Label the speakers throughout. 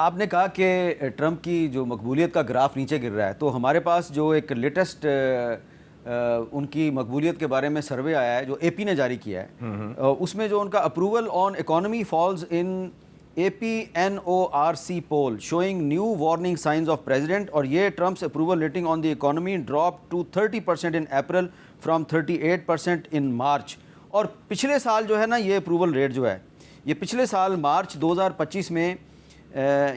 Speaker 1: آپ نے کہا کہ ٹرمپ کی جو مقبولیت کا گراف نیچے گر رہا ہے، تو ہمارے پاس جو ایک لیٹسٹ ان کی مقبولیت کے بارے میں سروے آیا ہے جو اے پی نے جاری کیا ہے، اس میں جو ان کا approval on economy falls in APNORC poll showing new warning signs of president، اور یہ Trump's approval rating on the economy drop to 30% in April from 38% in March. اور پچھلے سال جو ہے نا یہ اپروول ریٹ جو ہے یہ پچھلے سال مارچ 2025 میں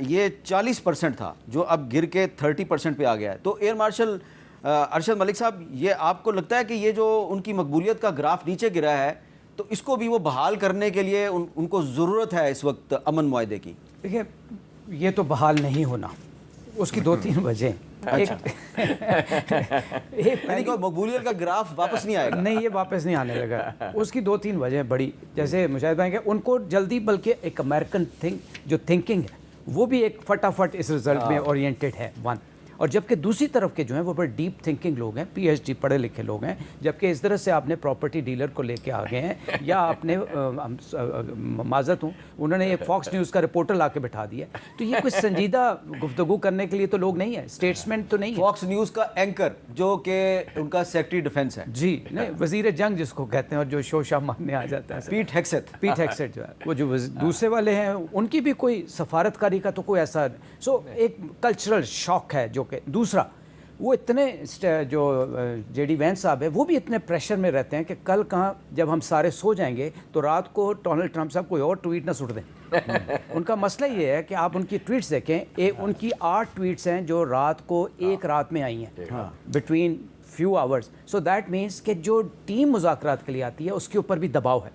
Speaker 1: یہ 40% تھا، جو اب گر کے 30% پہ آ گیا ہے. تو ایئر مارشل ارشد ملک صاحب، یہ آپ کو لگتا ہے کہ یہ جو ان کی مقبولیت کا گراف نیچے گرا ہے تو اس کو بھی وہ بحال کرنے کے لیے ان کو ضرورت ہے اس وقت امن معاہدے کی؟
Speaker 2: دیکھیے، یہ تو بحال نہیں ہونا، اس کی دو تین وجہ
Speaker 1: مقبولیت کا گراف واپس نہیں آئے گا.
Speaker 2: نہیں، یہ واپس نہیں آنے لگا. اس کی دو تین وجہ بڑی، جیسے مشاہد بھائی کہ ان کو جلدی، بلکہ ایک امریکن جو تھنکنگ ہے وہ بھی ایک فٹافٹ اس رزلٹ میں اورینٹڈ ہے ون. اور جبکہ دوسری طرف کے جو ہیں وہ بڑے ڈیپ تھنکنگ لوگ ہیں، پی ایچ ڈی پڑھے لکھے لوگ ہیں، جبکہ اس طرح سے آپ نے پراپرٹی ڈیلر کو لے کے آ گئے ہیں، یا آپ نے معذرت ہوں انہوں نے ایک فاکس نیوز کا رپورٹر لا کے بٹھا دیا. تو یہ کوئی سنجیدہ گفتگو کرنے کے لیے تو لوگ نہیں ہیں، اسٹیٹسمنٹ تو نہیں ہے.
Speaker 1: فاکس نیوز کا اینکر جو کہ ان کا سیکرٹری ڈیفنس ہے،
Speaker 2: جی نہیں، وزیر جنگ جس کو کہتے ہیں، اور جو شوشا ماننے آ جاتا ہے،
Speaker 1: پیٹ ہیگسیت
Speaker 2: جو ہے وہ جو دوسرے والے ہیں ان کی بھی کوئی سفارتکاری کا تو کوئی ایسا. سو ایک کلچرل شاک ہے. جو کہ دوسرا، وہ اتنے جو جے ڈی وینس صاحب ہے وہ بھی اتنے پریشر میں رہتے ہیں کہ کل کہاں جب ہم سارے سو جائیں گے تو رات کو ڈونلڈ ٹرمپ صاحب کوئی اور ٹویٹ نہ سٹ دیں. ان کا مسئلہ یہ ہے کہ آپ ان کی ٹویٹس دیکھیں، ان کی 8 ٹویٹس ہیں جو رات کو ایک رات میں آئی ہیں، between few hours. So that means کہ جو ٹیم مذاکرات کے لیے آتی ہے اس کے اوپر بھی دباؤ ہے.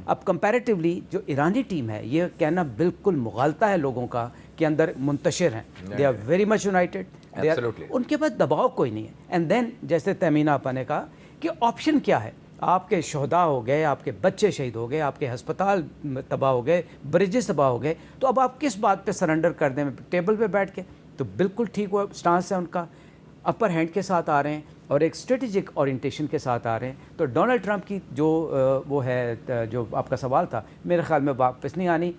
Speaker 2: اب کمپیریٹیولی جو ایرانی ٹیم ہے، یہ کہنا بالکل مغالطہ ہے لوگوں کا کے اندر منتشر ہیں. They are very much united, ان کے پاس دباؤ کوئی نہیں ہے. اینڈ دین جیسے تیمینہ آپا نے کہا کہ آپشن کیا ہے، آپ کے شہداء ہو گئے، آپ کے بچے شہید ہو گئے، آپ کے ہسپتال تباہ ہو گئے، بریجز تباہ ہو گئے، تو اب آپ کس بات پہ سرنڈر کر دیں ٹیبل پہ بیٹھ کے؟ تو بالکل ٹھیک وہ سٹانس ہے ان کا، اپر ہینڈ کے ساتھ آ رہے ہیں اور ایک اسٹریٹجک اورینٹیشن کے ساتھ آ رہے ہیں. تو ڈونلڈ ٹرمپ کی جو وہ ہے، جو آپ کا سوال تھا، میرے خیال میں واپس نہیں آنی.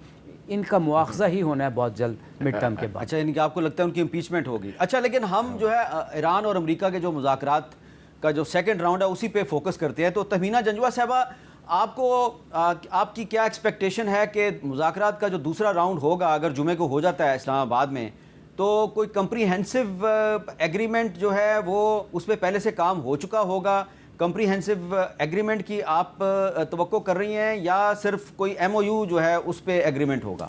Speaker 2: ان کا مواخذہ ہی ہونا ہے بہت جلد مڈ ٹرم کے بعد.
Speaker 1: اچھا، ان کی آپ کو لگتا ہے ان کی امپیچمنٹ ہوگی؟ اچھا، لیکن ہم جو ہے ایران اور امریکہ کے جو مذاکرات کا جو سیکنڈ راؤنڈ ہے اسی پہ فوکس کرتے ہیں. تو تہمینہ جنجوہ صاحبہ، آپ کی کیا ایکسپیکٹیشن ہے کہ مذاکرات کا جو دوسرا راؤنڈ ہوگا، اگر جمعے کو ہو جاتا ہے اسلام آباد میں، تو کوئی کمپریہنسو ایگریمنٹ جو ہے وہ اس پہ پہلے سے کام ہو چکا ہوگا؟ کمپریہنسو ایگریمنٹ کی آپ توقع کر رہی ہیں یا صرف کوئی MOU جو ہے اس پہ ایگریمنٹ ہوگا؟